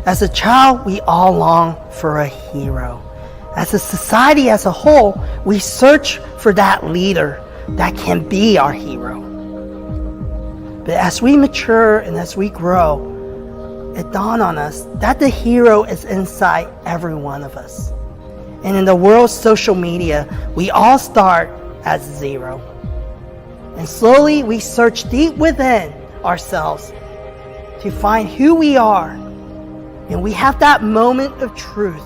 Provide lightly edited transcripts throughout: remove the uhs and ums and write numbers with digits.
As a child, we all long for a hero. As a society as a whole, we search for that leader that can be our hero. But as we mature and as we grow, it dawned on us that the hero is inside every one of us. And in the world's social media, we all start at zero. And slowly we search deep within ourselves to find who we are. And we have that moment of truth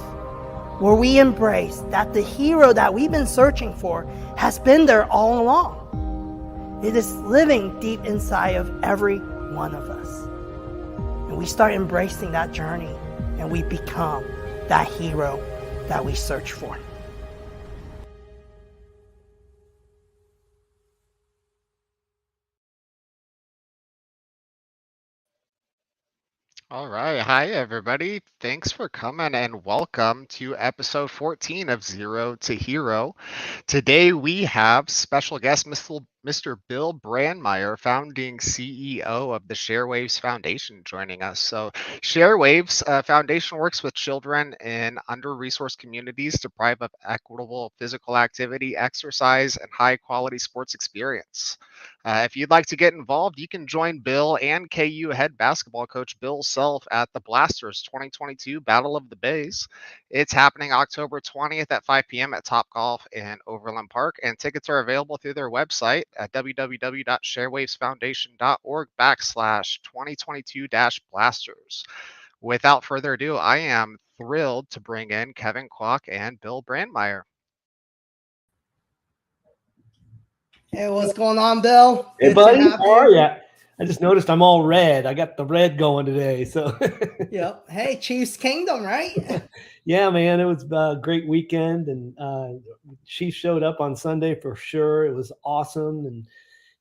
where we embrace that the hero that we've been searching for has been there all along. It is living deep inside of every one of us. And we start embracing that journey and we become that hero that we search for. All right. Hi, everybody. Thanks for coming and welcome to episode 14 of Zero to Hero. Today we have special guest Mr. Bill Brandmeyer, founding CEO of the ShareWaves Foundation, joining us. So, ShareWaves Foundation works with children in under-resourced communities to deprive of equitable physical activity, exercise, and high-quality sports experience. If you'd like to get involved, you can join Bill and KU head basketball coach Bill Self at the Blasters 2022 Battle of the Bays. It's happening October 20th at 5 p.m. at Topgolf in Overland Park, and tickets are available through their website at www.sharewavesfoundation.org/2022-blasters. Without further ado, I am thrilled to bring in Kevin Kwok and Bill Brandmeyer. Hey, what's going on, Bill? Hey, buddy, how are you? I just noticed I'm all red. I got the red going today. So, Yep. Hey, Chiefs Kingdom, right? Yeah, man, it was a great weekend, and Chiefs showed up on Sunday for sure. It was awesome, and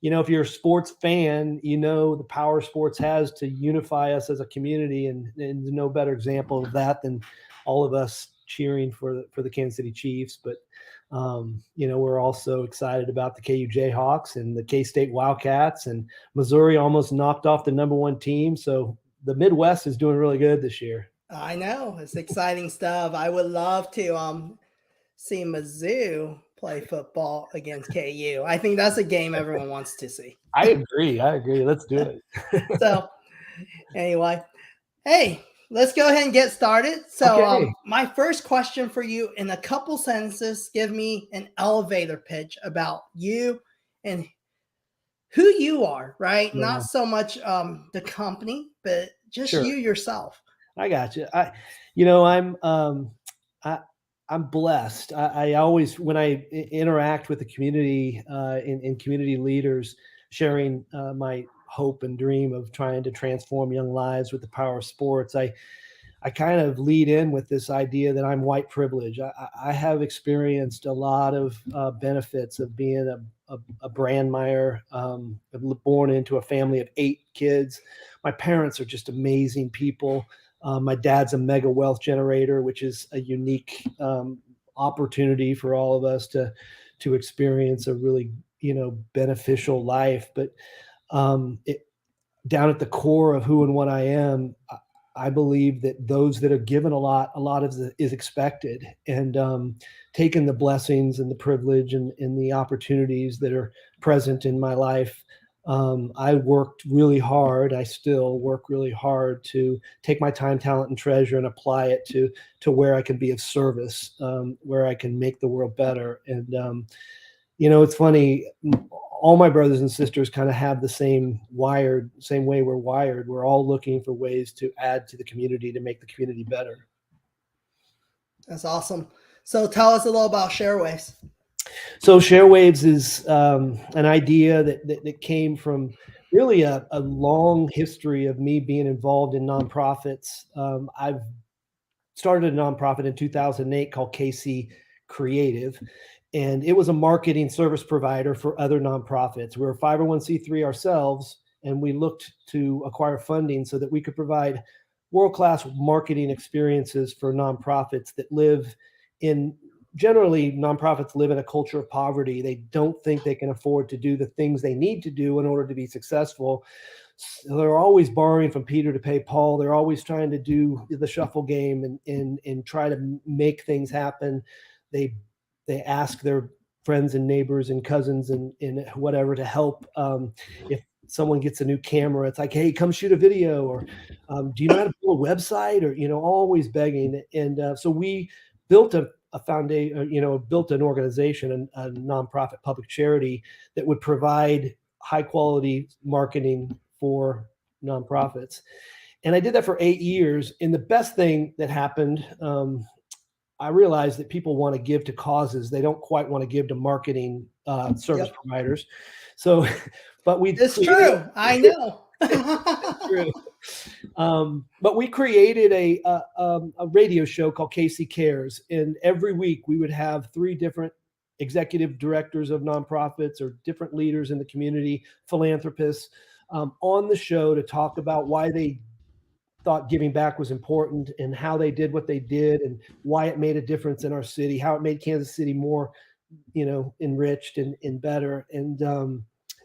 if you're a sports fan, the power sports has to unify us as a community, and no better example of that than all of us cheering for the Kansas City Chiefs. But we're also excited about the KU Jayhawks and the K-State Wildcats, and Missouri almost knocked off the #1 team. So the Midwest is doing really good this year. I know. It's exciting stuff. I would love to see Mizzou play football against KU. I think that's a game everyone wants to see. I agree. Let's do it. So anyway, hey, let's go ahead and get started. So Okay. My first question for you, in a couple sentences, give me an elevator pitch about you and who you are, right? Yeah. Not so much the company, but just Sure. you yourself. I got you. I'm blessed. I always, when I interact with the community and community leaders, sharing my hope and dream of trying to transform young lives with the power of sports, I kind of lead in with this idea that I'm white privilege. I have experienced a lot of benefits of being a Brandmeyer, born into a family of 8 kids. My parents are just amazing people. My dad's a mega wealth generator, which is a unique opportunity for all of us to experience a really, beneficial life. But down at the core of who and what I am, I believe that those that are given a lot is expected, and taking the blessings and the privilege and the opportunities that are present in my life. I worked really hard. I still work really hard to take my time, talent, and treasure and apply it to where I can be of service, where I can make the world better. And it's funny. All my brothers and sisters kind of have the same way we're wired. We're all looking for ways to add to the community to make the community better. That's awesome. So tell us a little about ShareWaves. So ShareWaves is an idea that came from really a long history of me being involved in nonprofits. I've started a nonprofit in 2008 called KC Creative, and it was a marketing service provider for other nonprofits. We're a 501c3 ourselves, and we looked to acquire funding so that we could provide world-class marketing experiences for nonprofits that generally, nonprofits live in a culture of poverty. They don't think they can afford to do the things they need to do in order to be successful. they're always borrowing from Peter to pay Paul. They're always trying to do the shuffle game and try to make things happen. They ask their friends and neighbors and cousins and whatever to help. If someone gets a new camera, it's like, hey, come shoot a video, or do you know how to build a website, or always begging. And so we built a foundation, built an organization, a nonprofit public charity that would provide high quality marketing for nonprofits. And I did that for 8 years. And the best thing that happened, I realized that people want to give to causes. They don't quite want to give to marketing service providers. So, but it's true. I know. It's true. But we created a radio show called Casey Cares. And every week we would have 3 different executive directors of nonprofits or different leaders in the community, philanthropists, on the show to talk about why they thought giving back was important and how they did what they did and why it made a difference in our city, how it made Kansas City more, enriched and better. And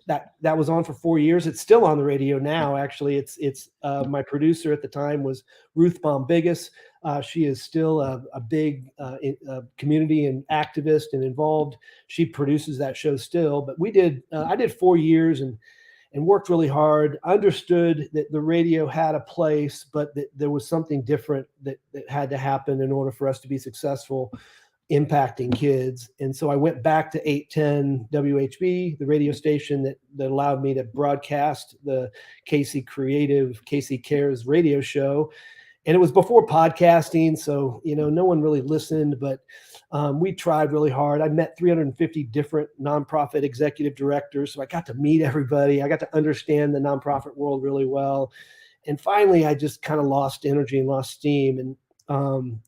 that was on for 4 years. It's still on the radio now. Actually, it's my producer at the time was Ruth Bombigas. She is still a big community and activist and involved. She produces that show still. But I did 4 years and worked really hard, understood that the radio had a place, but that there was something different that had to happen in order for us to be successful impacting kids. And so I went back to 810 WHB, the radio station that allowed me to broadcast the Casey Cares radio show. And it was before podcasting, so no one really listened, but we tried really hard. I met 350 different nonprofit executive directors, so I got to meet everybody. I got to understand the nonprofit world really well. And finally, I just kind of lost energy and lost steam, and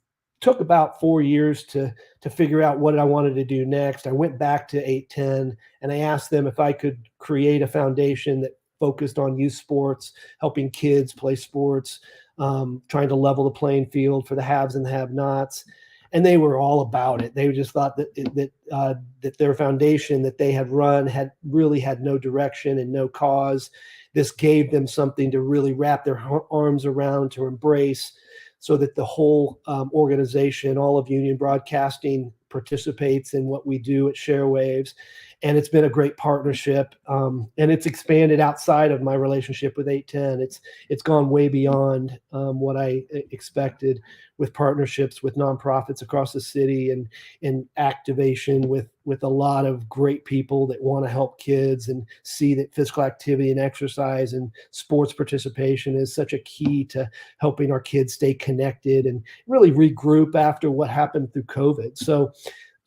took about 4 years to figure out what I wanted to do next. I went back to 810, and I asked them if I could create a foundation that focused on youth sports, helping kids play sports, trying to level the playing field for the haves and the have-nots. And they were all about it. They just thought that their foundation that they had run had no direction and no cause. This gave them something to really wrap their arms around, to embrace, so that the whole organization, all of Union Broadcasting, participates in what we do at ShareWaves. And it's been a great partnership, and it's expanded outside of my relationship with 810. It's gone way beyond what I expected, with partnerships with nonprofits across the city and activation with a lot of great people that want to help kids and see that physical activity and exercise and sports participation is such a key to helping our kids stay connected and really regroup after what happened through COVID. So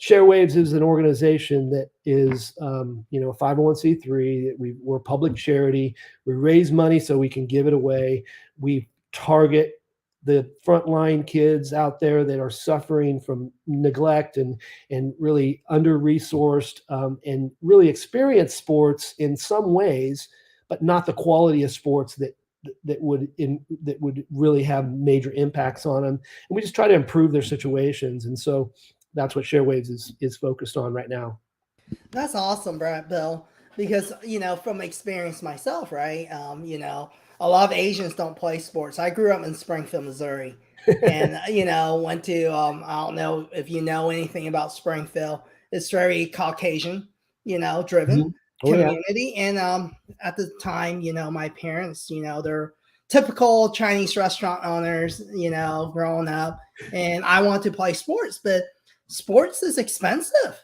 ShareWaves is an organization that is, a 501c3. We're a public charity. We raise money so we can give it away. We target the frontline kids out there that are suffering from neglect and really under-resourced, and really experience sports in some ways, but not the quality of sports that would really have major impacts on them. And we just try to improve their situations. And so that's what ShareWaves is focused on right now. That's awesome, Bill, because, from experience myself, right? A lot of Asians don't play sports. I grew up in Springfield, Missouri, and, went to, I don't know if you know anything about Springfield. It's very Caucasian, driven community. Yeah. And at the time, my parents, they're typical Chinese restaurant owners, growing up, and I wanted to play sports, but sports is expensive.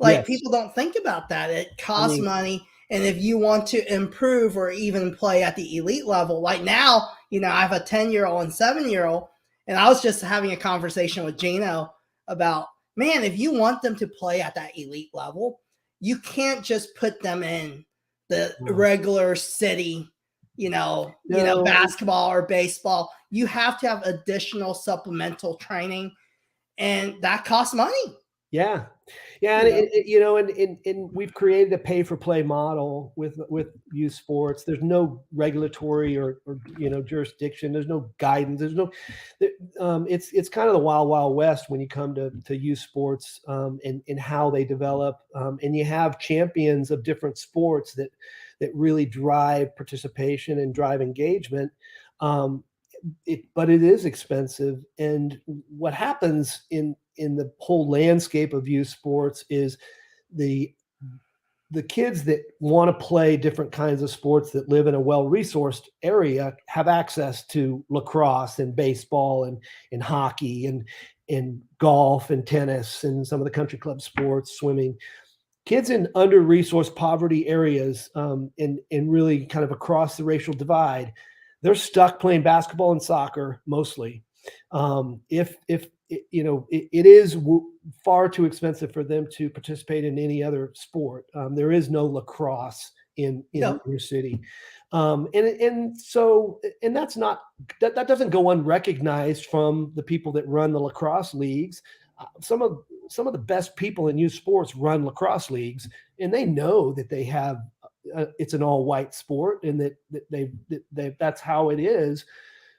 Yes. People don't think about that. It costs money. And if you want to improve or even play at the elite level, like now, I have a 10-year-old and 7-year-old, and I was just having a conversation with Gino about, man, if you want them to play at that elite level, you can't just put them in the regular city, basketball or baseball. You have to have additional supplemental training, and that costs money. Yeah. And we've created a pay-for-play model with youth sports. There's no regulatory or jurisdiction. There's no guidance. There's no. It's kind of the wild west when you come to youth sports, and how they develop. And you have champions of different sports that that really drive participation and drive engagement. But it is expensive. And what happens in the whole landscape of youth sports is the kids that want to play different kinds of sports that live in a well-resourced area have access to lacrosse and baseball and hockey and golf and tennis and some of the country club sports, swimming. Kids in under-resourced poverty areas, and really kind of across the racial divide, they're stuck playing basketball and soccer mostly. If it is far too expensive for them to participate in any other sport. There is no lacrosse in your city, and that's not that doesn't go unrecognized from the people that run the lacrosse leagues. Some of the best people in youth sports run lacrosse leagues, and they know that they have it's an all-white sport, and that that's how it is,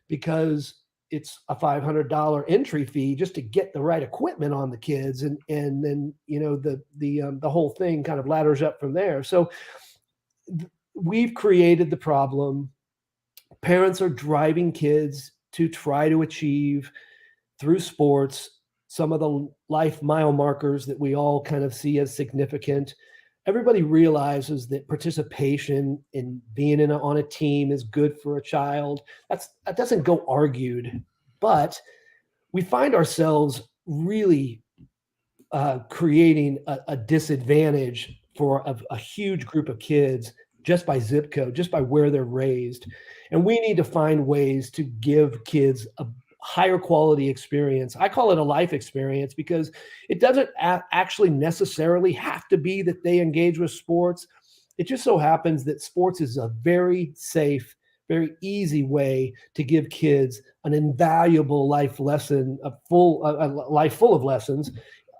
because it's a $500 entry fee just to get the right equipment on the kids, and then the whole thing kind of ladders up from there. So we've created the problem. Parents are driving kids to try to achieve through sports some of the life mile markers that we all kind of see as significant. Everybody realizes that participation in being on a team is good for a child. That doesn't go argued, but we find ourselves really creating a disadvantage for a huge group of kids just by zip code, just by where they're raised. And we need to find ways to give kids a higher quality experience. I call it a life experience, because it doesn't actually necessarily have to be that they engage with sports. It just so happens that sports is a very safe, very easy way to give kids an invaluable life lesson, a life full of lessons,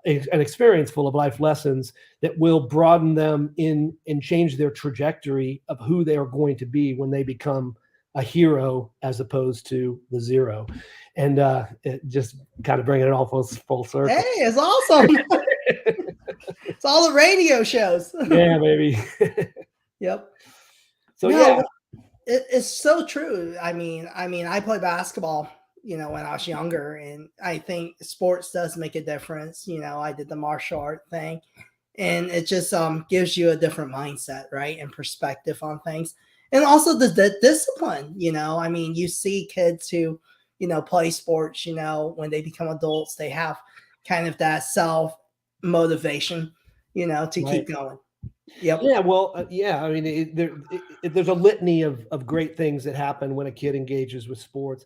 an experience full of life lessons that will broaden them in and change their trajectory of who they are going to be when they become a hero as opposed to the zero. And it just kind of bringing it all full circle. Hey, it's awesome. It's all the radio shows. Yeah, baby. Yep. So yeah, it's so true. I mean, I played basketball, when I was younger, and I think sports does make a difference. I did the martial art thing, and it just gives you a different mindset, right, and perspective on things. And also the discipline, you see kids who, play sports, when they become adults, they have kind of that self motivation, to keep going. Yep. Yeah. Well, yeah. I mean, there's a litany of great things that happen when a kid engages with sports.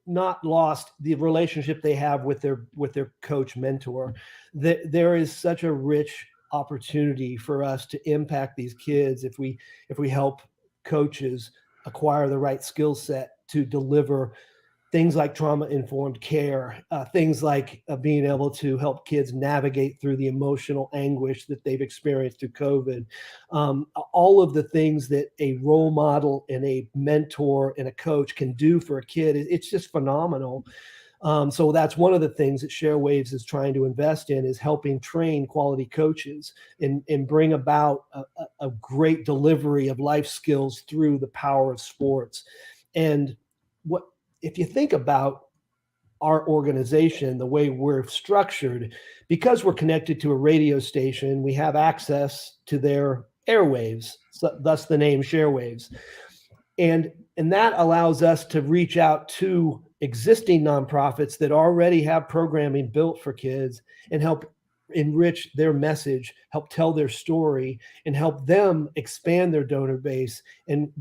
Not lost the relationship they have with their coach mentor. There is such a rich opportunity for us to impact these kids if we help coaches acquire the right skill set to deliver things like trauma-informed care, things like being able to help kids navigate through the emotional anguish that they've experienced through COVID. All of the things that a role model and a mentor and a coach can do for a kid, it's just phenomenal. So that's one of the things that ShareWaves is trying to invest in, is helping train quality coaches and bring about a great delivery of life skills through the power of sports. And if you think about our organization, the way we're structured, because we're connected to a radio station, we have access to their airwaves, thus the name ShareWaves. And that allows us to reach out to existing nonprofits that already have programming built for kids and help enrich their message, help tell their story, and help them expand their donor base. And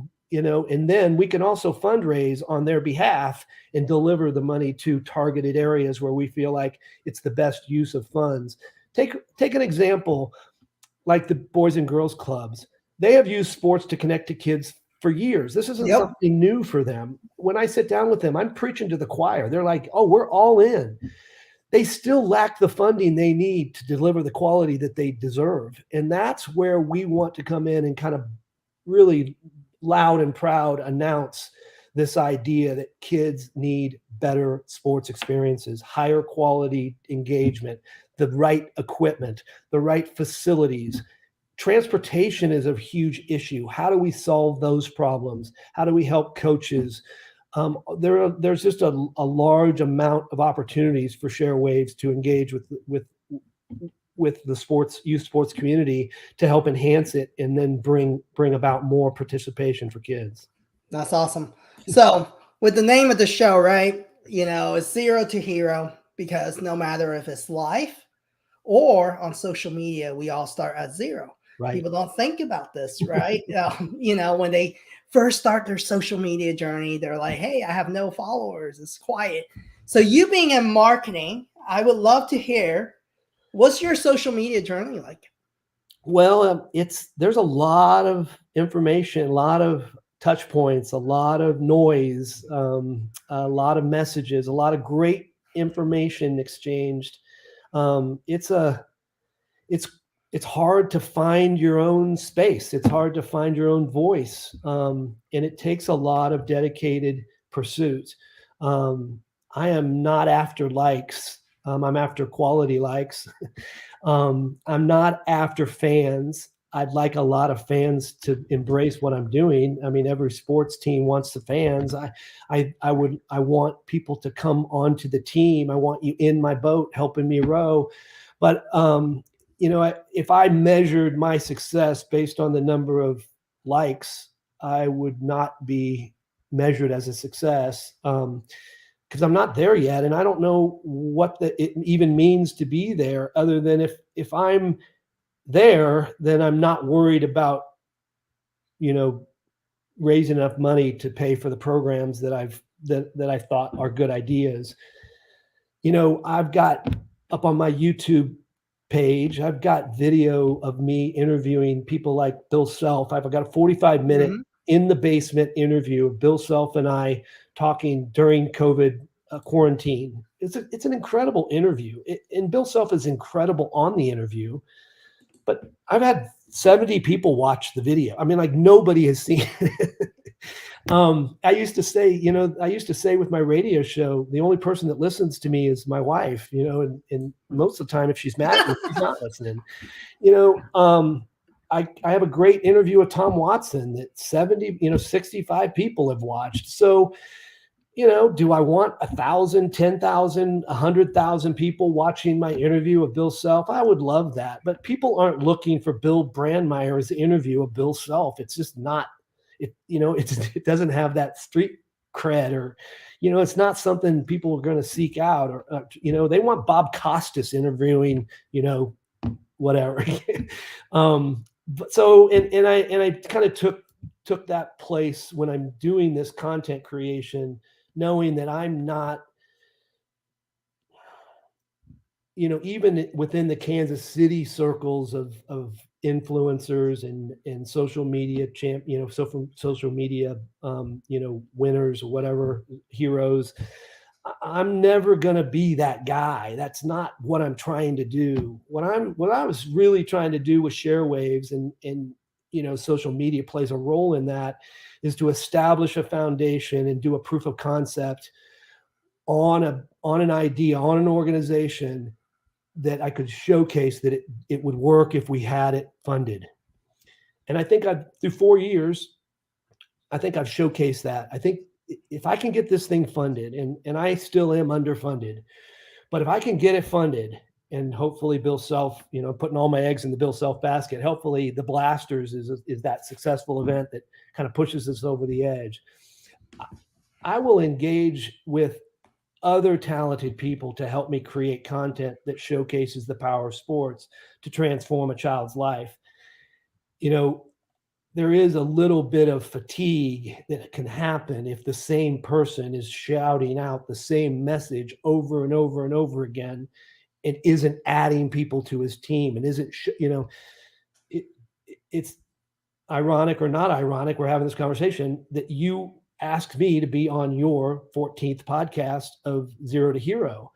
then we can also fundraise on their behalf and deliver the money to targeted areas where we feel like it's the best use of funds. Take an example like the Boys and Girls Clubs. They have used sports to connect to kids for years. This isn't something new for them. When I sit down with them, I'm preaching to the choir. They're like, oh, we're all in. They still lack the funding they need to deliver the quality that they deserve. And that's where we want to come in and kind of really loud and proud announce this idea that kids need better sports experiences, higher quality engagement, the right equipment, the right facilities. transportation is a huge issue. How do we solve those problems? How do we help coaches? There's just a large amount of opportunities for ShareWaves to engage with the youth sports community to help enhance it and then bring about more participation for kids. That's awesome. So, with the name of the show, right? It's Zero to Hero because no matter if it's life or on social media, we all start at zero. Right. People don't think about this, right? When they first start their social media journey, they're like, hey, I have no followers. It's quiet. So, you being in marketing, I would love to hear, what's your social media journey like? Well, there's a lot of information, a lot of touch points, a lot of noise, a lot of messages, a lot of great information exchanged. It's hard to find your own space. It's hard to find your own voice, and it takes a lot of dedicated pursuit. I am not after likes. I'm after quality likes. I'm not after fans. I'd like a lot of fans to embrace what I'm doing. I mean, every sports team wants the fans. I want people to come onto the team. I want you in my boat helping me row. But if I measured my success based on the number of likes, I would not be measured as a success. Because I'm not there yet, and I don't know what it even means to be there, other than if I'm there, then I'm not worried about, raising enough money to pay for the programs that I thought are good ideas. I've got up on my YouTube page, I've got video of me interviewing people like Bill Self. I've got a 45-minute in the basement interview of Bill Self and I talking during COVID quarantine. It's an incredible interview, and Bill Self is incredible on the interview. But I've had 70 people watch the video. I mean, like, nobody has seen it. I used to say with my radio show, the only person that listens to me is my wife, and most of the time, if she's mad at me, she's not listening. I have a great interview with Tom Watson that 65 people have watched. So, do I want 1,000, 10,000, 100,000 people watching my interview of Bill Self? I would love that. But people aren't looking for Bill Brandmeyer's interview of Bill Self. It's just not, it doesn't have that street cred, or, it's not something people are going to seek out, or, they want Bob Costas interviewing, whatever. But so, and I kind of took that place when I'm doing this content creation, knowing that I'm not, even within the Kansas City circles of influencers and social media social media, winners or whatever, heroes. I'm never going to be that guy. That's not what I'm trying to do. What I was really trying to do with ShareWaves and social media plays a role in that, is to establish a foundation and do a proof of concept on an idea, on an organization that I could showcase that it would work if we had it funded. And I think through 4 years, I think I've showcased that. I think if I can get this thing funded, and I still am underfunded, but if I can get it funded, and hopefully Bill Self, putting all my eggs in the Bill Self basket, hopefully the Blasters is that successful event that kind of pushes us over the edge. I will engage with other talented people to help me create content that showcases the power of sports to transform a child's life. There is a little bit of fatigue that can happen if the same person is shouting out the same message over and over and over again, and isn't adding people to his team, and isn't, it's ironic or not ironic, we're having this conversation, that you asked me to be on your 14th podcast of Zero to Hero.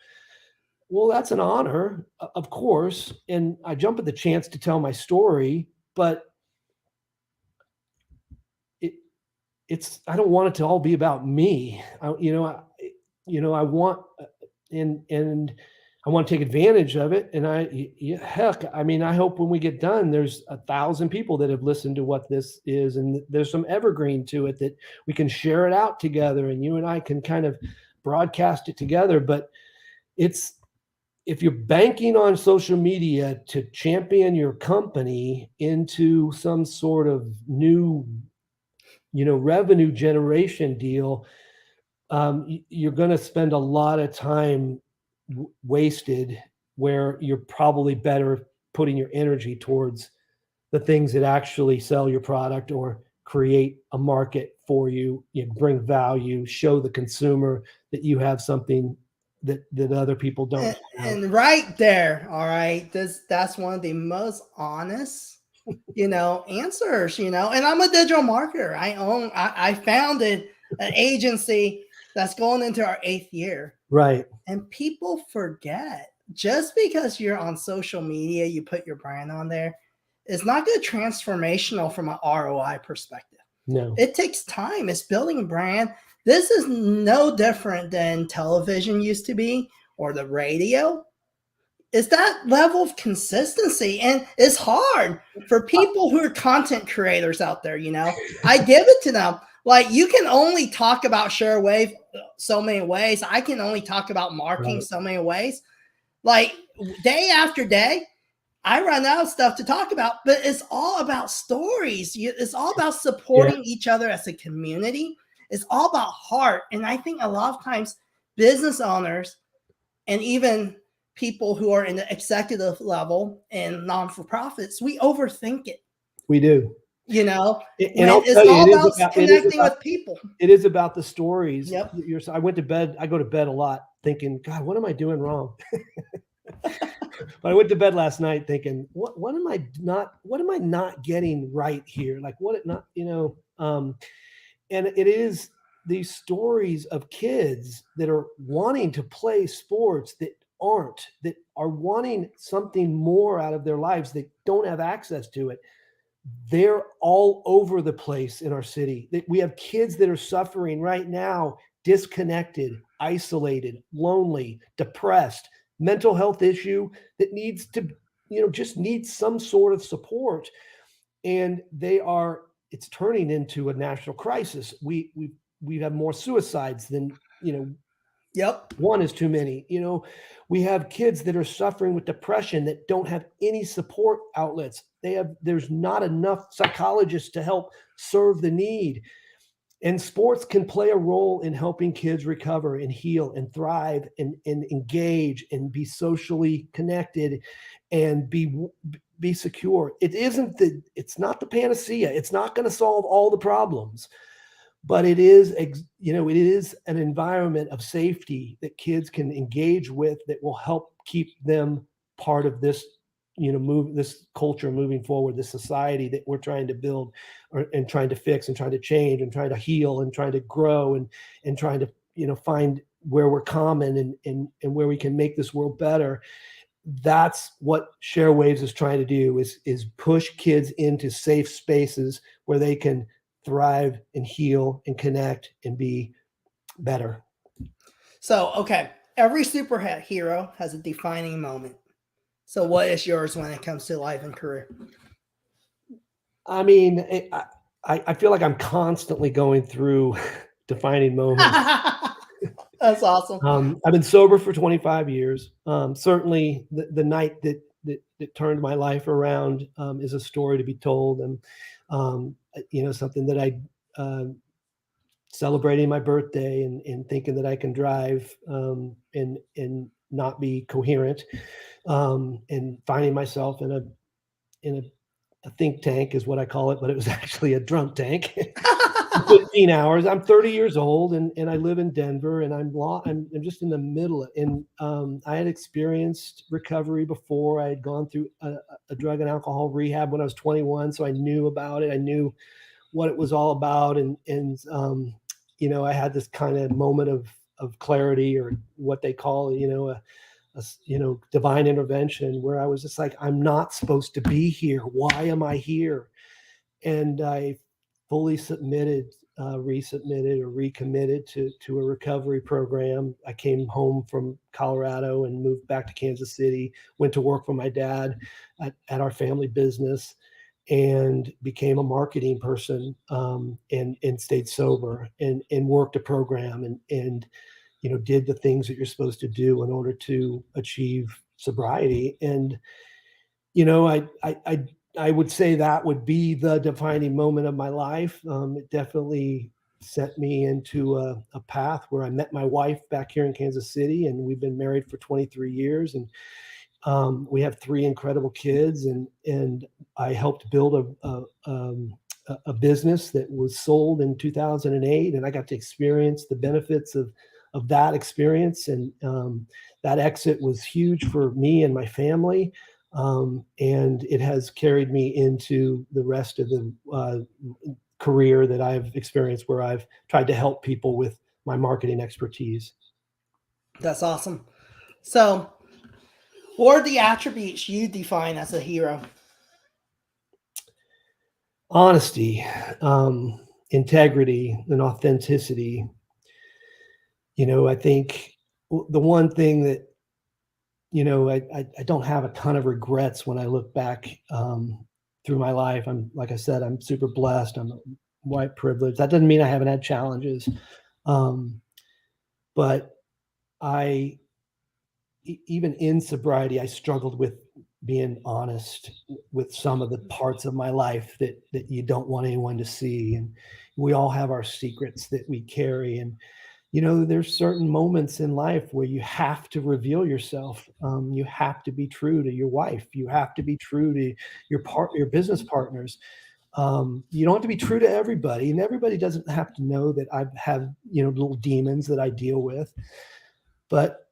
Well, that's an honor, of course, and I jump at the chance to tell my story, but I don't want it to all be about me. I want I want to take advantage of it. And heck, I mean, I hope when we get done, there's 1,000 people that have listened to what this is, and there's some evergreen to it that we can share it out together, and you and I can kind of broadcast it together. But if you're banking on social media to champion your company into some sort of new, revenue generation deal, you're going to spend a lot of time wasted, where you're probably better putting your energy towards the things that actually sell your product or create a market for you, bring value, show the consumer that you have something that other people don't have. And right there, all right, that's one of the most honest, answers, and I'm a digital marketer. I founded an agency that's going into our 8th year. Right. And people forget, just because you're on social media, you put your brand on there, it's not good transformational from an ROI perspective. No. It takes time. It's building a brand. This is no different than television used to be, or the radio. It's that level of consistency, and it's hard for people who are content creators out there. I give it to them. Like, you can only talk about ShareWave so many ways. I can only talk about marketing so many ways. Like, day after day, I run out of stuff to talk about, but it's all about stories. It's all about supporting each other as a community. It's all about heart. And I think a lot of times business owners and even people who are in the executive level and non-for-profits, we overthink it. We do. And it's all about connecting with people. It is about the stories. Yep. I went to bed. I go to bed a lot thinking, God, what am I doing wrong? But I went to bed last night thinking, what am I not getting right here? Like, and it is these stories of kids that are wanting to play sports that are wanting something more out of their lives. They don't have access to it. They're all over the place in our city. We have kids that are suffering right now, disconnected, isolated, lonely, depressed, mental health issue that needs to, just needs some sort of support. And it's turning into a national crisis. We have more suicides than, Yep. One is too many. We have kids that are suffering with depression that don't have any support outlets. There's not enough psychologists to help serve the need. And sports can play a role in helping kids recover and heal and thrive and engage and be socially connected and be secure. It's not the panacea. It's not going to solve all the problems, but it is an environment of safety that kids can engage with that will help keep them part of this, this culture moving forward, this society that we're trying to build and trying to fix and trying to change and trying to heal and trying to grow and trying to, find where we're common and where we can make this world better. That's what ShareWaves is trying to do, is push kids into safe spaces where they can thrive and heal and connect and be better. So, okay, every superhero has a defining moment. So what is yours when it comes to life and career? I mean, I feel like I'm constantly going through defining moments. That's awesome. I've been sober for 25 years. Certainly the night that turned my life around is a story to be told. And, something that I celebrating my birthday and thinking that I can drive and not be coherent, and finding myself in a think tank is what I call it, but it was actually a drunk tank. 15 hours. I'm 30 years old and I live in Denver, and I'm just in the middle. And I had experienced recovery before. I had gone through a drug and alcohol rehab when I was 21, so I knew about it. I knew what it was all about, and I had this kind of moment of clarity, or what they call a divine intervention, where I was just like, I'm not supposed to be here. Why am I here? And I fully submitted resubmitted or recommitted to a recovery program. I came home from Colorado and moved back to Kansas City, went to work for my dad at our family business, and became a marketing person, and stayed sober and worked a program and did the things that you're supposed to do in order to achieve sobriety. And I would say that would be the defining moment of my life. It definitely sent me into a path where I met my wife back here in Kansas City, and we've been married for 23 years, and we have 3 incredible kids, and I helped build a business that was sold in 2008, and I got to experience the benefits of that experience, and that exit was huge for me and my family. And it has carried me into the rest of the career that I've experienced, where I've tried to help people with my marketing expertise. That's awesome. So, what are the attributes you define as a hero? Honesty, integrity, and authenticity. I think the one thing that I don't have a ton of regrets when I look back through my life. Like I said, I'm super blessed. I'm white privileged. That doesn't mean I haven't had challenges, but even in sobriety, I struggled with being honest with some of the parts of my life that you don't want anyone to see. And we all have our secrets that we carry. And there's certain moments in life where you have to reveal yourself. You have to be true to your wife. You have to be true to your business partners. You don't have to be true to everybody, and everybody doesn't have to know that I have little demons that I deal with. But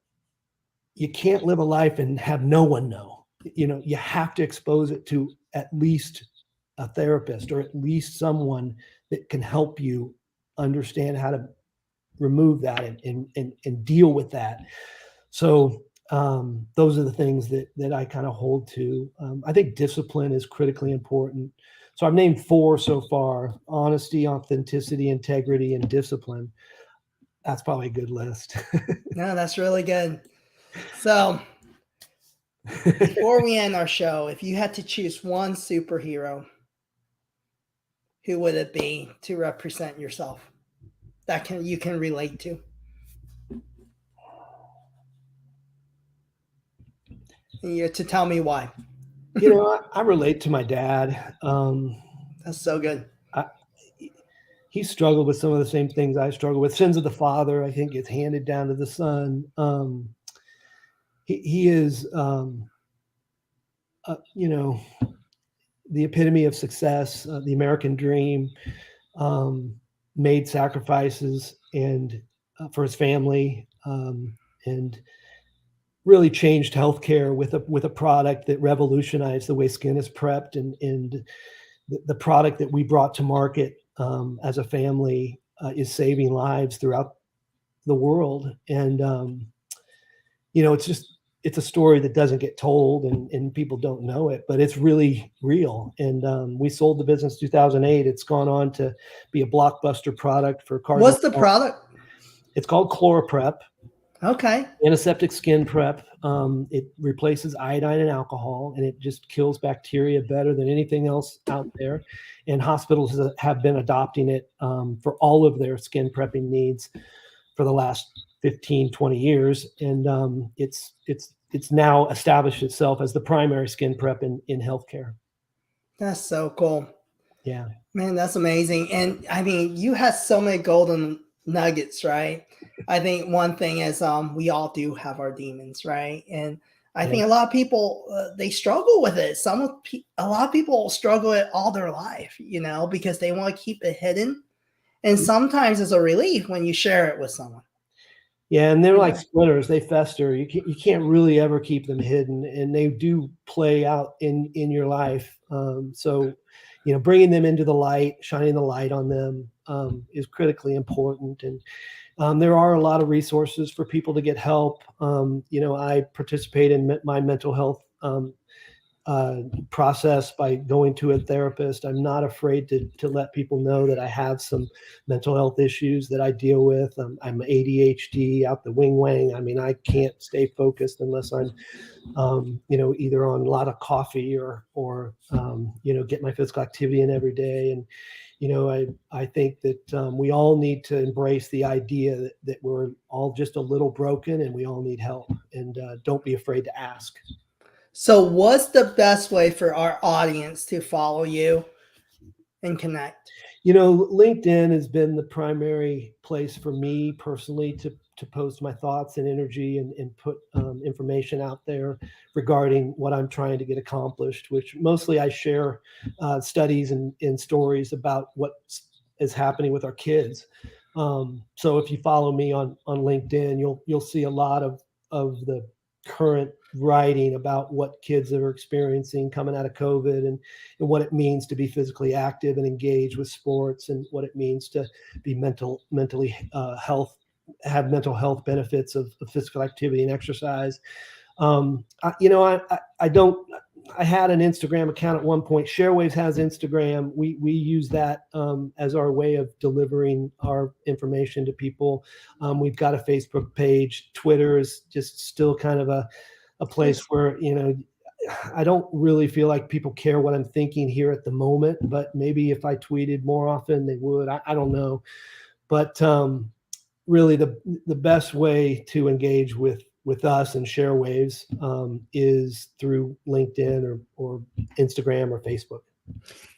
you can't live a life and have no one know. You have to expose it to at least a therapist, or at least someone that can help you understand how to remove that and deal with that. So those are the things that I kind of hold to. I think discipline is critically important. So I've named 4 so far: honesty, authenticity, integrity, and discipline. That's probably a good list. No, that's really good. So, before we end our show, if you had to choose one superhero, who would it be to represent yourself that you can relate to? And you have to tell me why. I relate to my dad. That's so good. He struggled with some of the same things I struggle with. Sins of the father, I think, gets handed down to the son. He is, the epitome of success, the American dream. Made sacrifices and for his family, and really changed healthcare with a product that revolutionized the way skin is prepped, and the product that we brought to market as a family is saving lives throughout the world. And it's a story that doesn't get told, and people don't know it, but it's really real. And we sold the business 2008. It's gone on to be a blockbuster product for cars. What's the product? It's called ChloraPrep. Okay. Antiseptic skin prep. It replaces iodine and alcohol, and it just kills bacteria better than anything else out there. And hospitals have been adopting it for all of their skin prepping needs for the last 15, 20 years. And it's now established itself as the primary skin prep in healthcare. That's so cool. Yeah. Man, that's amazing. And I mean, you have so many golden nuggets, right? I think one thing is we all do have our demons, right? And I think a lot of people they struggle with it. A lot of people struggle it all their life, because they want to keep it hidden. And sometimes it's a relief when you share it with someone. Yeah, and they're like splinters; they fester. You can't really ever keep them hidden, and they do play out in your life. So, bringing them into the light, shining the light on them is critically important. And there are a lot of resources for people to get help. I participate in my mental health process by going to a therapist. I'm not afraid to let people know that I have some mental health issues that I deal with. I'm ADHD out the wing wang. I mean, I can't stay focused unless I'm, either on a lot of coffee or get my physical activity in every day. And, I think that we all need to embrace the idea that we're all just a little broken and we all need help, and don't be afraid to ask. So, what's the best way for our audience to follow you and connect? LinkedIn has been the primary place for me personally to post my thoughts and energy and put information out there regarding what I'm trying to get accomplished, which mostly I share studies and stories about what is happening with our kids. So if you follow me on LinkedIn, you'll see a lot of the current writing about what kids are experiencing coming out of COVID, and what it means to be physically active and engaged with sports, and what it means to be mentally have mental health benefits of physical activity and exercise. I had an Instagram account at one point. ShareWaves has Instagram. We use that as our way of delivering our information to people. We've got a Facebook page. Twitter is just still kind of a place where, I don't really feel like people care what I'm thinking here at the moment, but maybe if I tweeted more often, they would. I don't know. But really the best way to engage with us and ShareWaves is through LinkedIn or Instagram or Facebook.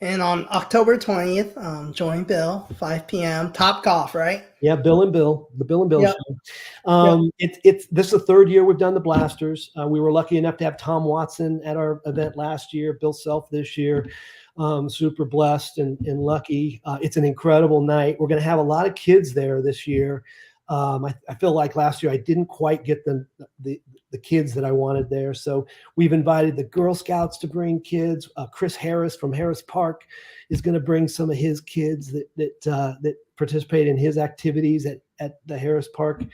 And on October 20th, join Bill, 5 p.m. Top Golf, right? Yeah, the Bill and Bill Yep. Show. This is the third year we've done the Blasters. We were lucky enough to have Tom Watson at our event last year, Bill Self this year. Super blessed and lucky. It's an incredible night. We're going to have a lot of kids there this year. I feel like last year I didn't quite get the kids that I wanted there. So we've invited the Girl Scouts to bring kids. Chris Harris from Harris Park is going to bring some of his kids that participate in his activities at the Harris Park,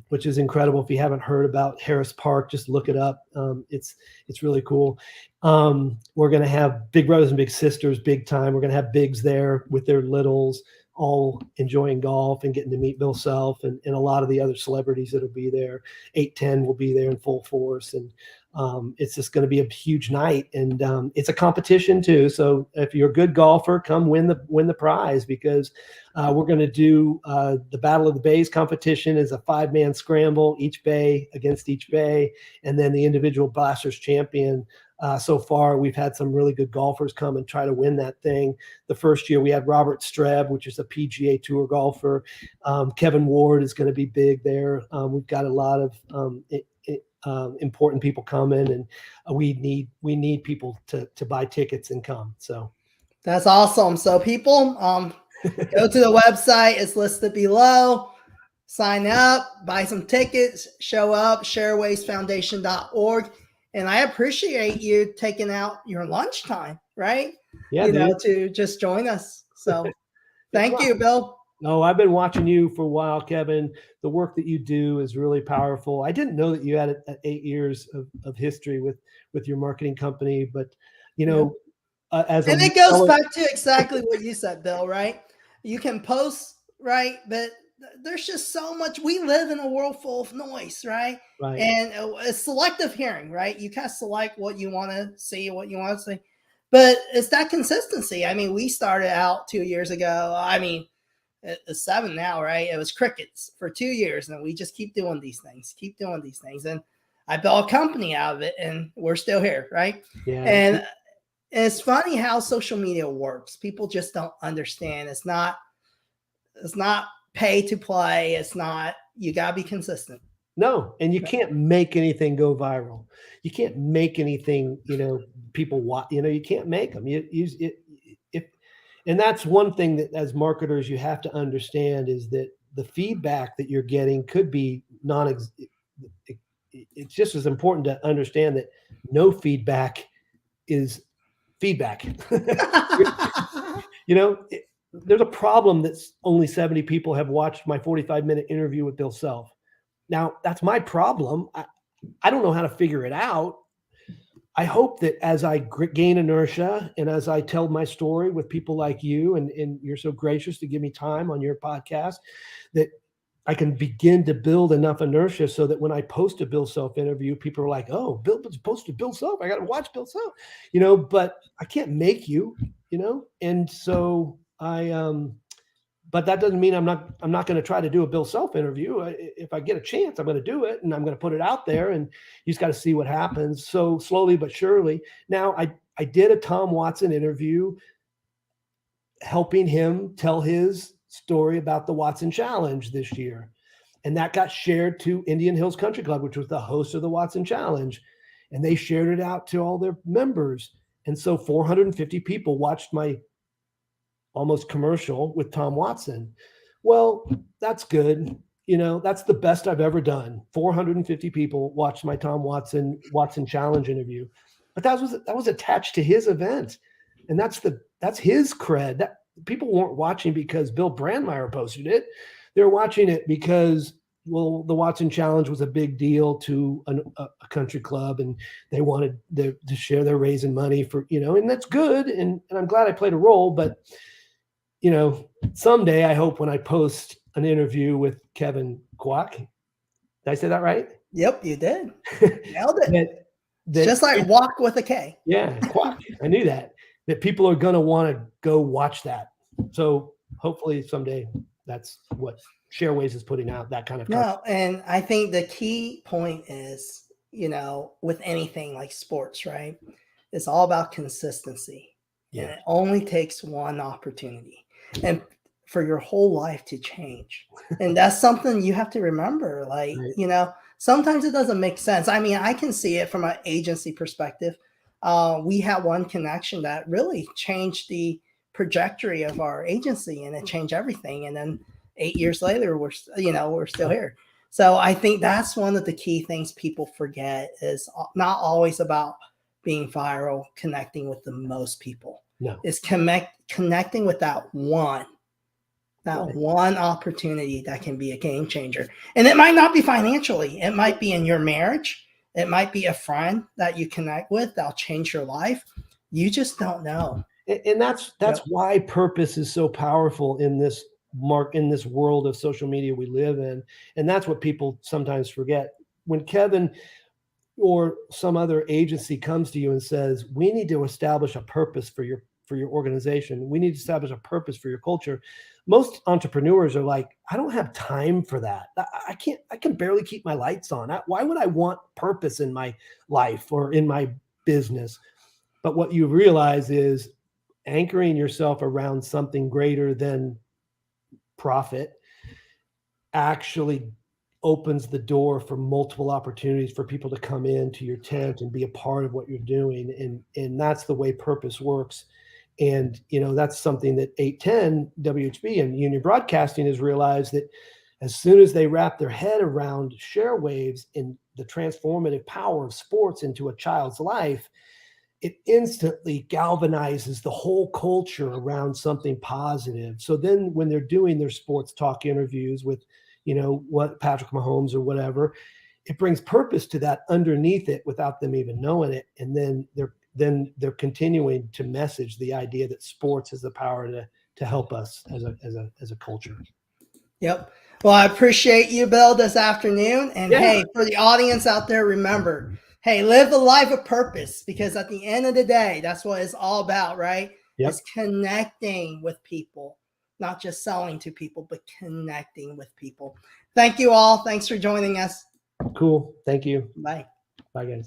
which is incredible. If you haven't heard about Harris Park, just look it up. It's really cool. We're going to have big brothers and big sisters, big time. We're going to have bigs there with their littles, all enjoying golf and getting to meet Bill Self and a lot of the other celebrities that'll be there. 810 will be there in full force. And it's just going to be a huge night. And it's a competition too. So if you're a good golfer, come win the prize, because we're going to do the Battle of the Bays competition is a 5-man scramble, each bay against each bay. And then the individual Blasters champion. So far, we've had some really good golfers come and try to win that thing. The first year we had Robert Streb, which is a PGA Tour golfer. Kevin Ward is going to be big there. We've got a lot of important people coming, and we need people to buy tickets and come. So that's awesome. So people, go to the website. It's listed below. Sign up, buy some tickets, show up, ShareWavesFoundation.org. And I appreciate you taking out your lunchtime, right? Yeah, to just join us. So thank you, Bill. No, I've been watching you for a while, Kevin. The work that you do is really powerful. I didn't know that you had 8 years of history with your marketing company, but it goes back to exactly what you said, Bill, right? You can post, right? But there's just so much. We live in a world full of noise, right? Right. And it's selective hearing, right? You kind of select what you want to see, what you want to see. But it's that consistency. I mean, we started out 2 years ago. I mean, it's 7 now, right? It was crickets for 2 years. And we just keep doing these things. And I built a company out of it, and we're still here, right? Yeah. And it's funny how social media works. People just don't understand. It's not pay to play. It's not, you got to be consistent. No, and you can't make anything go viral. You can't make anything, people watch, you can't make them. And that's one thing that as marketers, you have to understand is that the feedback that you're getting could be it's just as important to understand that no feedback is feedback. There's a problem that only 70 people have watched my 45-minute interview with Bill Self. Now, that's my problem. I don't know how to figure it out. I hope that as I gain inertia and as I tell my story with people like you, and you're so gracious to give me time on your podcast, that I can begin to build enough inertia so that when I post a Bill Self interview, people are like, oh, Bill posted Bill Self. I got to watch Bill Self, but I can't make you, and so but that doesn't mean I'm not going to try to do a Bill Self interview. If I get a chance, I'm going to do it, and I'm going to put it out there, and you just got to see what happens. So slowly but surely. Now I did a Tom Watson interview, helping him tell his story about the Watson Challenge this year, and that got shared to Indian Hills Country Club, which was the host of the Watson Challenge, and they shared it out to all their members, and so 450 people watched my almost commercial with Tom Watson. Well, that's good. That's the best I've ever done. 450 people watched my Tom Watson Challenge interview, but that was attached to his event, and that's his cred. That people weren't watching because Bill Brandmeyer posted it. They're watching it because, well, the Watson Challenge was a big deal to a country club, and they wanted to share their raising money for, and that's good. And I'm glad I played a role, but someday I hope when I post an interview with Kevin Kwok, did I say that right? Yep, you did. Nailed it. that just like walk with a K. Yeah, Kwok. I knew that people are going to want to go watch that. So hopefully someday that's what ShareWaves is putting out, that kind of content. No, and I think the key point is, with anything like sports, right? It's all about consistency. Yeah. And it only takes one opportunity and for your whole life to change. And that's something you have to remember. Like, right. Sometimes it doesn't make sense. I mean, I can see it from an agency perspective. We had one connection that really changed the trajectory of our agency, and it changed everything. And then 8 years later, we're still here. So I think that's one of the key things people forget, is not always about being viral, connecting with the most people. No. It's connecting with that one opportunity that can be a game changer. And it might not be financially. It might be in your marriage. It might be a friend that you connect with that'll change your life. You just don't know. And that's why purpose is so powerful in this world of social media we live in. And that's what people sometimes forget. When Kevin or some other agency comes to you and says, we need to establish a purpose for your organization, we need to establish a purpose for your culture, most entrepreneurs are like, I don't have time for that. I can barely keep my lights on. Why would I want purpose in my life or in my business? But what you realize is anchoring yourself around something greater than profit actually opens the door for multiple opportunities for people to come into your tent and be a part of what you're doing. And that's the way purpose works. And, that's something that 810 WHB and Union Broadcasting has realized, that as soon as they wrap their head around ShareWaves and the transformative power of sports into a child's life, it instantly galvanizes the whole culture around something positive. So then when they're doing their sports talk interviews with, what Patrick Mahomes or whatever, it brings purpose to that underneath it without them even knowing it. And then they're continuing to message the idea that sports has the power to help us as a culture. Yep. Well, I appreciate you, Bill, this afternoon. And hey, for the audience out there, remember, hey, live the life of purpose, because at the end of the day, that's what it's all about, right? Yep. It's connecting with people, not just selling to people, but connecting with people. Thank you all. Thanks for joining us. Cool. Thank you. Bye. Bye, guys.